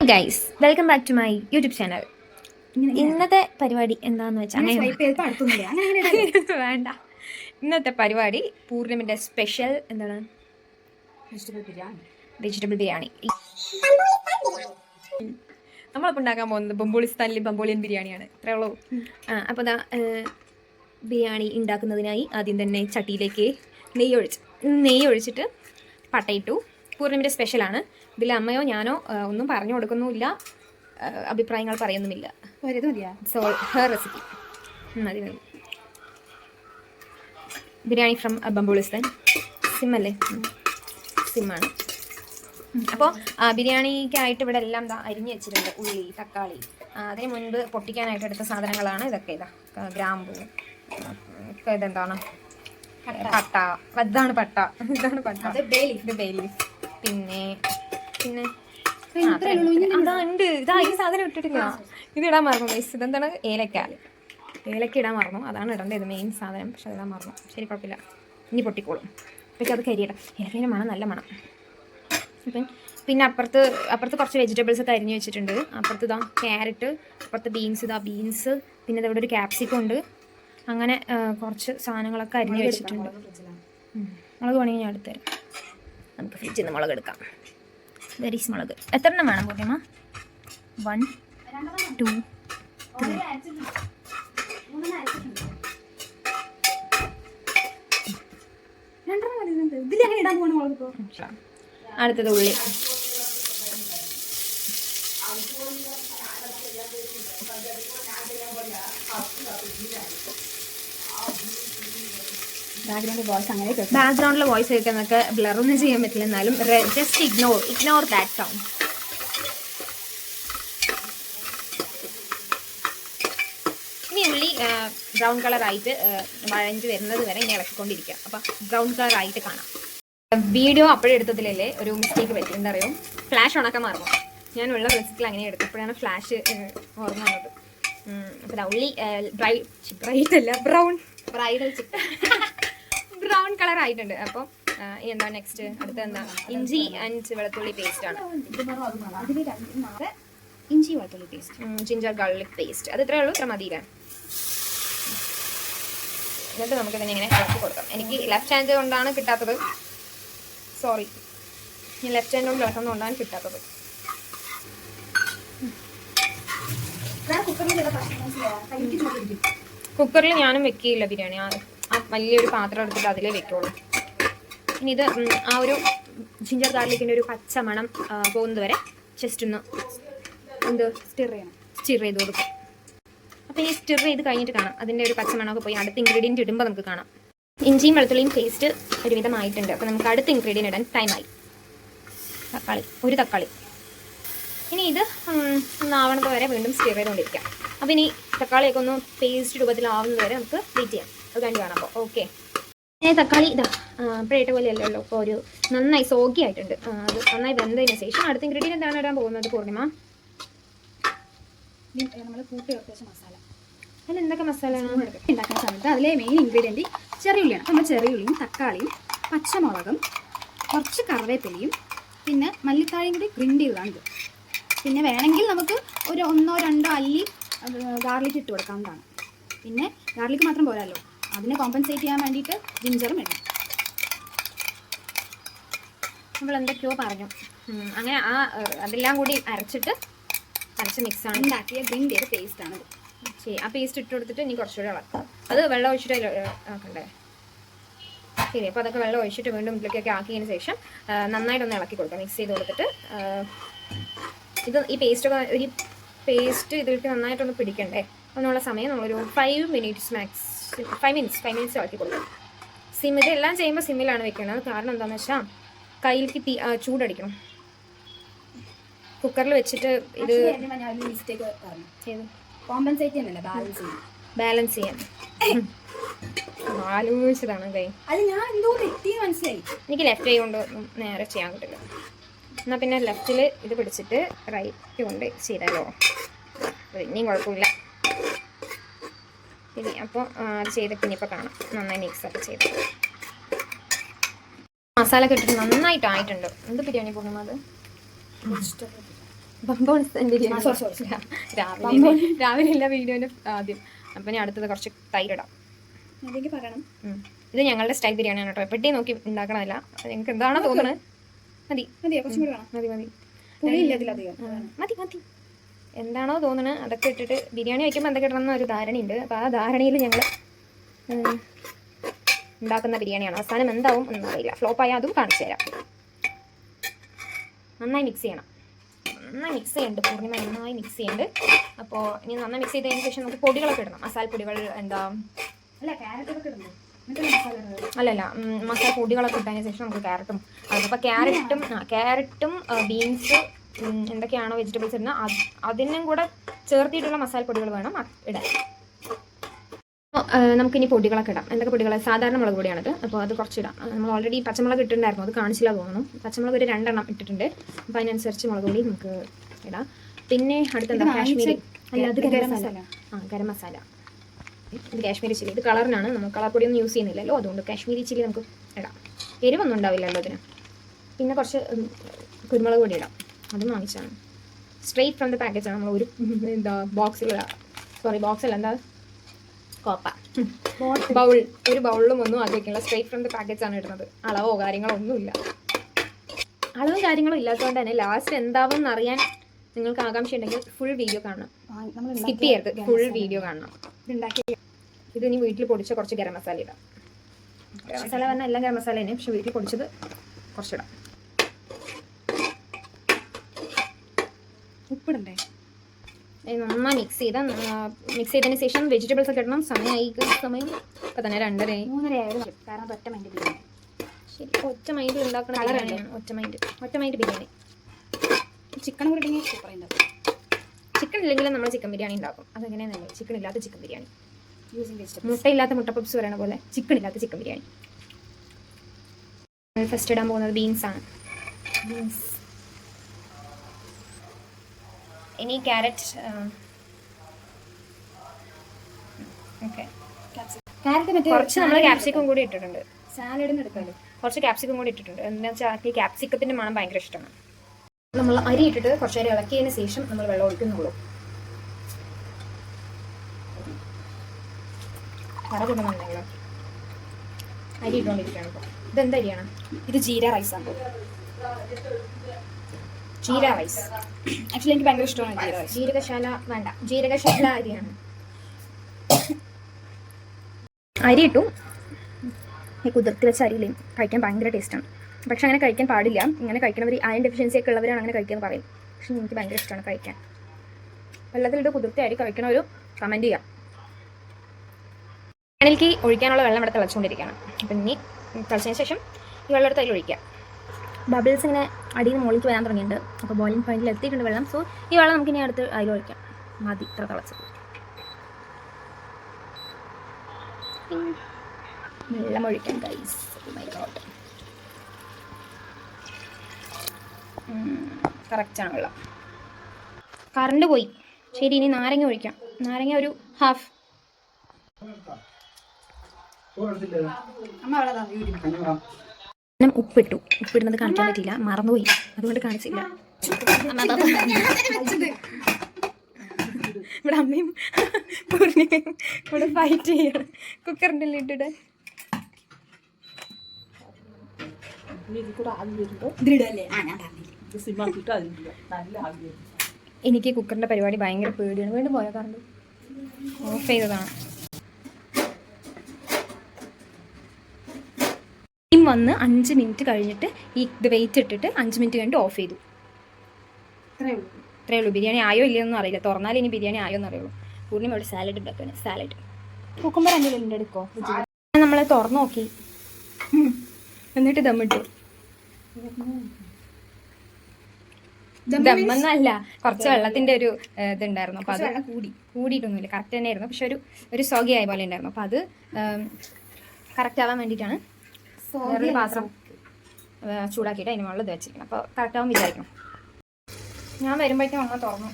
Guys, welcome back to my YouTube channel. ഇന്നത്തെ പരിപാടി എന്താന്ന് വെച്ചാൽ വേണ്ട. ഇന്നത്തെ പരിപാടി പൂർണിമിന്റെ സ്പെഷ്യൽ എന്താണ്? വെജിറ്റബിൾ ബിരിയാണി. നമ്മളിപ്പോൾ ഉണ്ടാക്കാൻ പോകുന്നത് ബംബോളിസ്ഥാനിലെ ബംബോളിയൻ ബിരിയാണിയാണ്. അത്രേ ഉള്ളൂ. അപ്പോൾ ബിരിയാണി ഉണ്ടാക്കുന്നതിനായി ആദ്യം തന്നെ ചട്ടിയിലേക്ക് നെയ്യ് ഒഴിച്ചിട്ട് പട്ടയിട്ടു. പൂർണിമിന്റെ സ്പെഷ്യലാണ്. ഇതിൽ അമ്മയോ ഞാനോ ഒന്നും പറഞ്ഞു കൊടുക്കുന്നുമില്ല, അഭിപ്രായങ്ങൾ പറയുന്നുമില്ല. So her recipe. Biryani from ബംബോളിസ്ഥാൻ. സിമ്മല്ലേ? സിമ്മാണ്. അപ്പോൾ ബിരിയാണിക്കായിട്ട് ഇവിടെ എല്ലാം അരിഞ്ഞ് വെച്ചിട്ടുണ്ട്. ഉള്ളി, തക്കാളി. അതിന് മുൻപ് പൊട്ടിക്കാനായിട്ട് എടുത്ത സാധനങ്ങളാണ് ഇതൊക്കെ. ഗ്രാമ്പൂ, ഇതെന്താണ്? പട്ട. ഇതാണ് പട്ട. ഇത് ബേ ലീഫ്. പിന്നെ അതാണ്ട് ഈ സാധനം ഇട്ടിട്ടില്ല. ഇത് ഇടാൻ മറന്നു ഗൈസ്. ഇതെന്താണ്? ഏലക്ക ഇടാൻ മറന്നു. അതാണ് ഇടേണ്ടത്. ഇത് മെയിൻ സാധനം. പക്ഷെ അതിടാൻ മറന്നു. ശരി, കുഴപ്പമില്ല. ഇനി പൊട്ടിക്കോളും. അപ്പോഴേക്കും അത് കരിയിടാം. ഏലക്കേൻ്റെ മണം നല്ല മണം. പിന്നെ അപ്പുറത്ത് കുറച്ച് വെജിറ്റബിൾസ് ഒക്കെ അരിഞ്ഞ് വെച്ചിട്ടുണ്ട്. അപ്പുറത്ത് ക്യാരറ്റ്, അപ്പുറത്ത് ബീൻസ്, പിന്നെ ഇവിടെ ഒരു ക്യാപ്സിക്കം ഉണ്ട്. അങ്ങനെ കുറച്ച് സാധനങ്ങളൊക്കെ അരിഞ്ഞ് വെച്ചിട്ടുണ്ട്. മുളക് വേണമെങ്കിൽ ഞാൻ എടുത്തുതരാം. നമുക്ക് ഫ്രിഡ്ജിൽ നിന്ന് മുളക് എടുക്കാം. വെരീസ് മുളക് എത്ര എണ്ണം വേണം പൂർണിമ? 1, 2, 3. അടുത്തത് ഉള്ളി. ബാക്ക്ഗ്രൗണ്ടിലെ വോയിസ് കേൾക്കുന്നൊക്കെ ബ്ലറൊന്നും ചെയ്യാൻ പറ്റില്ല. എന്നാലും ജസ്റ്റ് ഇഗ്നോർ ദാറ്റ് സൗണ്ട്. ഇനി ഉള്ളി ബ്രൗൺ കളറായിട്ട് വഴഞ്ഞ് വരുന്നത് വരെ ഇനി ഇളക്കിക്കൊണ്ടിരിക്കുക. അപ്പം ബ്രൗൺ കളറായിട്ട് കാണാം. വീഡിയോ അപ്പോഴും എടുത്തതിലല്ലേ ഒരു മിസ്റ്റേക്ക് പറ്റി. എന്താ അറിയോ? ഫ്ലാഷ് ഉണക്കാൻ മറന്നു. ഞാൻ ഉള്ള റെസിപ്പിയിൽ അങ്ങനെ എടുത്തപ്പോഴാണ് ഫ്ലാഷ് ഓർമ്മ വന്നത്. അപ്പോൾ ഉള്ളി ബ്രൗൺ കളർ ആയിട്ടുണ്ട്. അപ്പോൾ എന്താ നെക്സ്റ്റ്? അടുത്ത എന്താ? ഇഞ്ചി ആൻഡ് വെളുത്തുള്ളി പേസ്റ്റ് ആണ്. ഇഞ്ചി വെളുത്തുള്ളി പേസ്റ്റ്, ജിഞ്ചർ ഗാർലിക് പേസ്റ്റ്. അത് ഇത്രയേ ഉള്ളൂ. ഇത്ര മതിയില്ല. എന്നിട്ട് നമുക്ക് തന്നെ ഇങ്ങനെ ഇളക്കി കൊടുക്കാം. എനിക്ക് ലെഫ്റ്റ് ഹാൻഡ് കൊണ്ടാണ് കിട്ടാത്തത്. സോറി, ഞാൻ ലെഫ്റ്റ് ഹാൻഡ് കൊണ്ട് ഇളക്കുന്നതുകൊണ്ടാണ് കിട്ടാത്തത്. കുക്കറിൽ ഞാനും വെക്കില്ല ബിരിയാണി. വലിയൊരു പാത്രം എടുത്തിട്ട് അതിലേ വെക്കുള്ളൂ. ഇനി ഇത് ആ ഒരു ജിഞ്ചർ ഗാർലിക്കിൻ്റെ ഒരു പച്ച മണം പോകുന്നത് വരെ ജസ്റ്റ് ഒന്ന് സ്റ്റിർ ചെയ്ത് കൊടുക്കും. അപ്പോൾ ഇനി സ്റ്റിർ ചെയ്ത് കഴിഞ്ഞിട്ട് കാണാം അതിൻ്റെ ഒരു പച്ച മണമൊക്കെ പോയി അടുത്ത ഇൻഗ്രീഡിയൻറ്റ് ഇടുമ്പോൾ നമുക്ക് കാണാം. ഇഞ്ചിയും വെളുത്തുള്ളിയും പേസ്റ്റ് ഒരുവിധമായിട്ടുണ്ട്. അപ്പോൾ നമുക്ക് അടുത്ത ഇൻഗ്രീഡിയൻറ്റ് ഇടാൻ ടൈമായി. ഒരു തക്കാളി. ഇനി ഇത് ആവണത് വരെ വീണ്ടും സ്റ്റിർ ചെയ്തുകൊണ്ടിരിക്കാം. അപ്പോൾ ഇനി തക്കാളിയൊക്കെ ഒന്ന് പേസ്റ്റ് രൂപത്തിലാവുന്നത് വരെ നമുക്ക് വെയിറ്റ് ചെയ്യാം. അത് കഴിഞ്ഞ് കാണാം. അപ്പോൾ ഓക്കെ. തക്കാളി ഇപ്പോഴേറ്റ പോലെയല്ലോ. ഇപ്പോൾ ഒരു നന്നായി സോഗി ആയിട്ടുണ്ട്. അത് നന്നായി വെന്തതിന് ശേഷം അടുത്ത ഇൻഗ്രീഡിയൻ്റ് എന്താണ് ഇടാൻ പോകുന്നത് പൂർണിമ? നമ്മൾ കൂട്ടി ചേർത്ത മസാല. അതിന് എന്തൊക്കെ മസാല ഉണ്ടാക്കുന്ന സമയത്ത് അതിലെ മെയിൻ ഇൻഗ്രീഡിയൻറ്റ് ചെറിയുള്ളിയാണ്. നമ്മൾ ചെറിയുള്ളിയും തക്കാളിയും പച്ചമുളകും കുറച്ച് കറിവേപ്പിലയും പിന്നെ മല്ലിത്താഴയും കൂടി ഗ്രിൻഡ് ചെയ്തതാണിത്. പിന്നെ വേണമെങ്കിൽ നമുക്ക് ഒരു 1-2 അല്ലി ഗാർലിക് ഇട്ട് കൊടുക്കാവുന്നതാണ്. പിന്നെ ഗാർലിക് മാത്രം പോരാല്ലോ, അതിനെ കോമ്പൻസേറ്റ് ചെയ്യാൻ വേണ്ടിയിട്ട് ജിഞ്ചറും വേണം. നമ്മൾ എന്തൊക്കെയോ പറഞ്ഞു. അങ്ങനെ അതെല്ലാം കൂടി അരച്ച മിക്സാണ് ഉണ്ടാക്കിയ ഗ്രിൻഡ് ചെയ്ത പേസ്റ്റാണത്. ശരി, ആ പേസ്റ്റ് ഇട്ട് കൊടുത്തിട്ട് ഇനി കുറച്ചുകൂടെ ഇളക്കാം. അത് വെള്ളം ഒഴിച്ചിട്ട് ആക്കണ്ടേ? ശരി, അപ്പോൾ അതൊക്കെ വെള്ളം ഒഴിച്ചിട്ട് വീണ്ടും ഇതിലേക്കൊക്കെ ആക്കിയതിന് ശേഷം നന്നായിട്ടൊന്ന് ഇളക്കി കൊടുക്കാം. മിക്സ് ചെയ്ത് കൊടുത്തിട്ട് ഈ പേസ്റ്റ് ഇതിലേക്ക് നന്നായിട്ടൊന്ന് പിടിക്കണ്ടേ? അതിനുള്ള സമയം നമ്മളൊരു 5 മിനിറ്റ്സ് ഇളക്കി കൊടുക്കാം. ഇതെല്ലാം ചെയ്യുമ്പോൾ സിമ്മിലാണ് വെക്കുന്നത്. കാരണം എന്താണെന്ന് വെച്ചാൽ കയ്യിലേക്ക് ചൂടടിക്കണം. കുക്കറിൽ വെച്ചിട്ട് ഇത് ബാലൻസ് ചെയ്യാൻ ആലോചിച്ചതാണ് കൈ. എനിക്ക് ലെഫ്റ്റ് കൈ കൊണ്ട് നേരെ ചെയ്യാൻ പറ്റില്ല. എന്നാൽ പിന്നെ ലെഫ്റ്റിൽ ഇത് പിടിച്ചിട്ട് റൈറ്റ് കൊണ്ട് ചെയ്താലോ? ഇനിയും കുഴപ്പമില്ല. ഇനി അപ്പോൾ അത് ചെയ്തിട്ട് ഇനിയിപ്പോൾ കാണാം. നന്നായി മിക്സൊക്കെ ചെയ്ത് മസാല ഒക്കെ ഇട്ടിട്ട് നന്നായിട്ടായിട്ടുണ്ട്. എന്ത് ബിരിയാണി പൂർണ്ണിമ? അത് ബംബോൺസ് ബിരിയാണി. sorry. രാവിലെ എല്ലാ വീഡിയോൻ്റെ ആദ്യം. അപ്പം ഞാൻ അടുത്തത് കുറച്ച് തൈരിടാം. അതെനിക്ക് പറയണം. ഇത് ഞങ്ങളുടെ സ്റ്റൈൽ ബിരിയാണിയാണ് കേട്ടോ. എപ്പോഴും നോക്കി ഉണ്ടാക്കണമല്ല. നിങ്ങൾക്ക് എന്താണോ തോന്നുന്നത് മതി. മതിയോ? കുറച്ചും കൂടി വേണം. മതി മതി പുളിയില്ല ഇതിലധികം. മതി മതി. എന്താണോ തോന്നുന്നത് അതൊക്കെ ഇട്ടിട്ട് ബിരിയാണി വയ്ക്കുമ്പോൾ എന്തൊക്കെ ഇടണമെന്ന് ഒരു ധാരണയുണ്ട്. അപ്പോൾ ആ ധാരണയിൽ ഞങ്ങൾ ഉണ്ടാക്കുന്ന ബിരിയാണിയാണ്. അവസാനം എന്താവും ഒന്നും അറിയില്ല. ഫ്ലോപ്പായാൽ അതും കാണിച്ചു തരാം. നന്നായി മിക്സ് ചെയ്യണം. നന്നായി മിക്സ് ചെയ്യുന്നുണ്ട് പൂർണ്ണിമ, നന്നായി മിക്സ് ചെയ്യുന്നുണ്ട്. അപ്പോൾ ഇനി നന്നായി മിക്സ് ചെയ്തതിന് ശേഷം നമുക്ക് പൊടികളൊക്കെ ഇടണം. മസാലപ്പൊടികൾ എന്താ അല്ലല്ല മസാല പൊടികളൊക്കെ ഇട്ടതിന് ശേഷം നമുക്ക് ക്യാരറ്റും അപ്പോൾ ക്യാരറ്റും ബീൻസ് എന്തൊക്കെയാണോ വെജിറ്റബിൾസ് ഇടുന്നത് അതിനും കൂടെ ചേർത്തിയിട്ടുള്ള മസാലപ്പൊടികൾ വേണം ഇടാൻ. നമുക്കിനി പൊടികളൊക്കെ ഇടാം. എന്തൊക്കെ പൊടികൾ? സാധാരണ മുളക് പൊടിയാണത്. അപ്പോൾ അത് കുറച്ചിടാം. നമ്മൾ ഓൾറെഡി പച്ചമുളക് ഇട്ടിട്ടുണ്ടായിരുന്നു, അത് കാണിച്ചില്ല തോന്നുന്നു. പച്ചമുളക് ഒരു 2 എണ്ണം ഇട്ടിട്ടുണ്ട്. അപ്പോൾ അതിനനുസരിച്ച് മുളക് പൊടി നമുക്ക് ഇടാം. പിന്നെ അടുത്തെന്താ? കാശ്മീരി അല്ല, അത് ഗരം മസാല. ഗരം മസാല. ഇത് കാശ്മീരി ചില്ലി. ഇത് കളറിനാണ്, നമ്മൾ കളർ പൊടിയൊന്നും യൂസ് ചെയ്യുന്നില്ലല്ലോ, അതുകൊണ്ട് കാശ്മീരി ചില്ലി നമുക്ക് ഇടാം. എരിവൊന്നും ഉണ്ടാവില്ലല്ലോ അതിന്. പിന്നെ കുറച്ച് കുരുമുളക് പൊടി ഇടാം. അതും വാങ്ങിച്ചാണ്, സ്ട്രെയിറ്റ് ഫ്രം ദ പാക്കേജാണ്. നമ്മൾ ഒരു ബോക്സിൽ എന്താ കോപ്പ ഒരു ബൗളിലും ഒന്നും ആക്കിയുള്ള സ്ട്രെയിറ്റ് ഫ്രം ദ പാക്കേജാണ് ഇടുന്നത്. അളവോ കാര്യങ്ങളോ ഒന്നുമില്ല. അളവും കാര്യങ്ങളും ഇല്ലാത്തതുകൊണ്ട് തന്നെ ലാസ്റ്റ് എന്താവും അറിയാൻ നിങ്ങൾക്ക് ആകാംക്ഷ ഉണ്ടെങ്കിൽ ഫുൾ വീഡിയോ കാണണം. സ്കിപ്പ് ചെയ്യരുത്, ഫുൾ വീഡിയോ കാണണം. ഇത് ഇനി വീട്ടിൽ പൊടിച്ച കുറച്ച് ഗരം മസാല ഇടാം. ഗരം മസാല പറഞ്ഞാൽ എല്ലാം ഗരം മസാല തന്നെ, പക്ഷെ വീട്ടിൽ പൊടിച്ചത് കുറച്ചിടാം. ഉപ്പിടണ്ടേ? നന്നായി മിക്സ് ചെയ്തതിന് ശേഷം വെജിറ്റബിൾസ് ഒക്കെ ഇടണം. സമയം ഇപ്പം തന്നെ 2:30 കാരണം ഒറ്റ മൈൻഡ് ബിരിയാണി. ശരി, ഒറ്റ മൈൻഡിൽ ഉണ്ടാക്കുന്ന ബിരിയാണിയാണ്. ഒറ്റ മൈൻഡ് ബിരിയാണി. ചിക്കൻ കൂടി ഇല്ലെങ്കിൽ സൂപ്പർ ഉണ്ടാവും. ചിക്കൻ ഇല്ലെങ്കിലും നമ്മൾ ചിക്കൻ ബിരിയാണി ഉണ്ടാക്കും. അതെങ്ങനെയാണെന്നല്ലേ, ചിക്കൻ ഇല്ലാത്ത ചിക്കൻ ബിരിയാണി. Using vegetables. മുട്ടയില്ലാത്ത മുട്ട പപ്സ് പറയണ പോലെ ചിക്കൻ ഇല്ലാത്ത ചിക്കൻ ബിരിയാണി. ഫസ്റ്റ് ഇടാൻ പോകുന്നത് ബീൻസാണ്. ഇനി ക്യാരറ്റ്. ഓക്കെ, കുറച്ച് നമ്മൾ ക്യാപ്സിക്കം കൂടി ഇട്ടിട്ടുണ്ട്. സാലഡിന് എടുക്കാമല്ലോ. കുറച്ച് ക്യാപ്സിക്കം കൂടി ഇട്ടിട്ടുണ്ട്. എന്താ വെച്ചാൽ ഈ ക്യാപ്സിക്കത്തിൻ്റെ മണം ഭയങ്കര ഇഷ്ടമാണ്. നമ്മൾ അരി ഇട്ടിട്ട് കുറച്ച് നേരം ഇളക്കിയതിന് ശേഷം നമ്മൾ വെള്ളം ഒഴിക്കുന്നുള്ളൂ. കറക്കുന്നുണ്ടെങ്കിൽ അരി ഇട്ടുകൊണ്ടിരിക്കുകയാണ്. ഇപ്പോൾ ഇതെന്ത് അരിയാണ്? ഇത് ജീര റൈസ് ആണ്. ജീര റൈസ് ആക്ച്വലി എനിക്ക് ഭയങ്കര ഇഷ്ടമാണ് ജീര റൈസ്. ജീരകശാല വേണ്ട, ജീരകശാല അരിയാണ്. അരി ഇട്ടു. ഈ കുതിർത്തി വെച്ച അരിയിൽ കഴിക്കാൻ ഭയങ്കര ടേസ്റ്റാണ്. പക്ഷെ അങ്ങനെ കഴിക്കാൻ പാടില്ല. ഇങ്ങനെ കഴിക്കണവർ അയൺ ഡെഫിഷ്യൻസി ഒക്കെ ഉള്ളവരാണ് അങ്ങനെ കഴിക്കാമെന്ന് പറയും. പക്ഷെ എനിക്ക് ഭയങ്കര ഇഷ്ടമാണ് കഴിക്കാൻ. വെള്ളത്തിലിട്ട് കുതിർത്തി അരി കഴിക്കണ ഒരു കമൻറ്റ് ചെയ്യാം. അതിലേക്ക് ഒഴിക്കാനുള്ള വെള്ളം ഇവിടെ തിളച്ചുകൊണ്ടിരിക്കുകയാണ്. അപ്പം ഇനി തിളച്ചതിന് ശേഷം ഈ വെള്ളം എടുത്ത് അതിൽ ഒഴിക്കുക. ബബിൾസ് ഇങ്ങനെ അടിയിൽ നിന്ന് മുകളിലേക്ക് വരാൻ തുടങ്ങിയിട്ടുണ്ട്. അപ്പോൾ ബോയിലിംഗ് പോയിന്റിൽ എത്തിയിട്ടുണ്ട് വെള്ളം. സോ ഈ വെള്ളം നമുക്കിനി അടുത്ത് അതിൽ ഒഴിക്കാം. മതി ഇത്ര തിളച്ചത്. വെള്ളം ഒഴിക്കാം ഗൈസ്. മൈ ഗോഡ്, കറക്റ്റാണ് വെള്ളം. കറണ്ട് പോയി. ശരി, ഇനി നാരങ്ങ ഒഴിക്കാം. നാരങ്ങ ഒരു ഹാഫ്. ഉപ്പിട്ടു. ഉപ്പിടുന്നത് കാണിക്കാൻ പറ്റില്ല, മറന്നുപോയി, അതുകൊണ്ട് കാണിച്ചില്ല. ഇവിടെ അമ്മയും പൂർണ്ണിമയും ഇവിടെ ഫൈറ്റ് ചെയ്യണം കുക്കറിൻ്റെ ഇട്ടിട്ട്. എനിക്ക് കുക്കറിൻ്റെ പരിപാടി ഭയങ്കര പേടിയാണ്. വീണ്ടും പോയാൽ കറണ്ട് ഓഫ് ചെയ്തതാണ്. വന്ന് 5 മിനിറ്റ് കഴിഞ്ഞിട്ട് ഇത് വെയിറ്റ് ഇട്ടിട്ട് 5 മിനിറ്റ് കഴിഞ്ഞിട്ട് ഓഫ് ചെയ്തു. ഇത്രയേ ഉള്ളൂ. ബിരിയാണി ആയോ ഇല്ലയെന്നൊന്നും അറിയില്ല. തുറന്നാൽ ഇനി ബിരിയാണി ആയോ എന്ന് അറിയുള്ളൂ. പൂർണ്ണിമ ഇവിടെ സാലഡ് ഉണ്ടാക്കുകയാണ്. സാലഡ് കുക്കുമ്പർ എന്തെങ്കിലും എടുക്കോ? നമ്മൾ തുറന്നു നോക്കി, എന്നിട്ട് ദമ്മിട്ടു. ദമ്മെന്നല്ല, കുറച്ച് വെള്ളത്തിൻ്റെ ഒരു ഇതുണ്ടായിരുന്നു. അപ്പോൾ അത് കൂടിയിട്ടൊന്നുമില്ല, കറക്റ്റ് തന്നെയായിരുന്നു. പക്ഷെ ഒരു സോഗിയായ പോലെ ഉണ്ടായിരുന്നു. അപ്പോൾ അത് കറക്റ്റ് ആവാൻ വേണ്ടിയിട്ടാണ് വേറൊരു പാത്രം ചൂടാക്കിയിട്ട് അതിന് മുകളിൽ ഇത് വെച്ചിരിക്കണം. അപ്പോൾ കറക്റ്റാവും വിചാരിക്കണം. ഞാൻ വരുമ്പോഴേക്കും അമ്മ തുറന്നു.